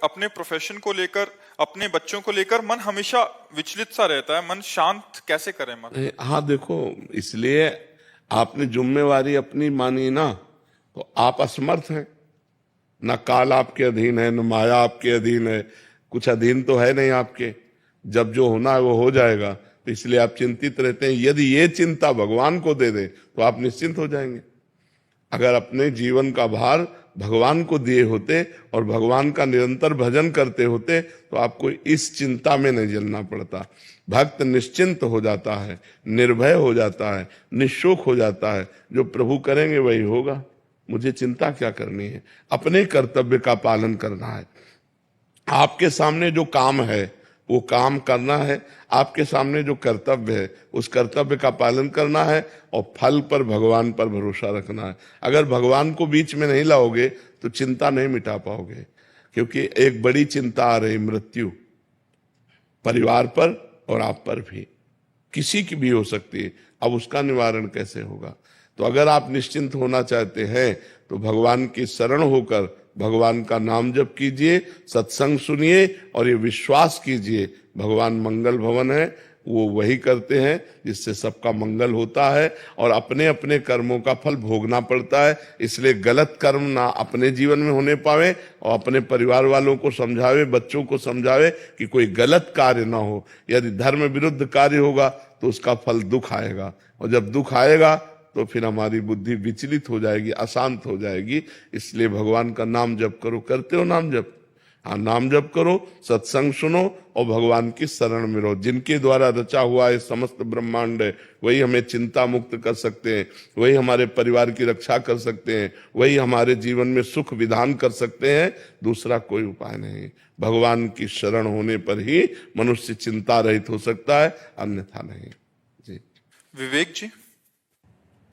अपने प्रोफेशन को लेकर, अपने बच्चों को लेकर मन हमेशा विचलित सा रहता है। मन शांत कैसे करें मन? हाँ देखो, इसलिए आपने जिम्मेवारी अपनी मानी ना, तो आप असमर्थ हैं। ना काल आपके अधीन है, न माया आपके अधीन है, कुछ अधीन तो है नहीं आपके। जब जो होना है वो हो जाएगा, तो इसलिए आप चिंतित रहते हैं। यदि ये चिंता भगवान को दे दे तो आप निश्चिंत हो जाएंगे। अगर अपने जीवन का भार भगवान को दिए होते और भगवान का निरंतर भजन करते होते तो आपको इस चिंता में नहीं जलना पड़ता। भक्त निश्चिंत हो जाता है, निर्भय हो जाता है, निशोक हो जाता है। जो प्रभु करेंगे वही होगा, मुझे चिंता क्या करनी है। अपने कर्तव्य का पालन करना है। आपके सामने जो काम है वो काम करना है, आपके सामने जो कर्तव्य है उस कर्तव्य का पालन करना है, और फल पर भगवान पर भरोसा रखना है। अगर भगवान को बीच में नहीं लाओगे तो चिंता नहीं मिटा पाओगे, क्योंकि एक बड़ी चिंता आ रही, मृत्यु, परिवार पर और आप पर भी, किसी की भी हो सकती है। अब उसका निवारण कैसे होगा? तो अगर आप निश्चिंत होना चाहते हैं तो भगवान की शरण होकर भगवान का नाम जप कीजिए, सत्संग सुनिए, और ये विश्वास कीजिए भगवान मंगल भवन है, वो वही करते हैं जिससे सबका मंगल होता है, और अपने अपने कर्मों का फल भोगना पड़ता है। इसलिए गलत कर्म ना अपने जीवन में होने पावे, और अपने परिवार वालों को समझावे, बच्चों को समझावे कि कोई गलत कार्य ना हो। यदि धर्म विरुद्ध कार्य होगा तो उसका फल दुख आएगा, और जब दुख आएगा तो फिर हमारी बुद्धि विचलित हो जाएगी, अशांत हो जाएगी। इसलिए भगवान का नाम जप करो। करते हो नाम जप? हाँ, नाम जप करो, सत्संग सुनो, और भगवान की शरण में रहो। जिनके द्वारा रचा हुआ है समस्त ब्रह्मांड है, वही हमें चिंता मुक्त कर सकते हैं, वही हमारे परिवार की रक्षा कर सकते हैं, वही हमारे जीवन में सुख विधान कर सकते हैं। दूसरा कोई उपाय नहीं। भगवान की शरण होने पर ही मनुष्य चिंता रहित हो सकता है, अन्यथा नहीं। जी विवेक जी,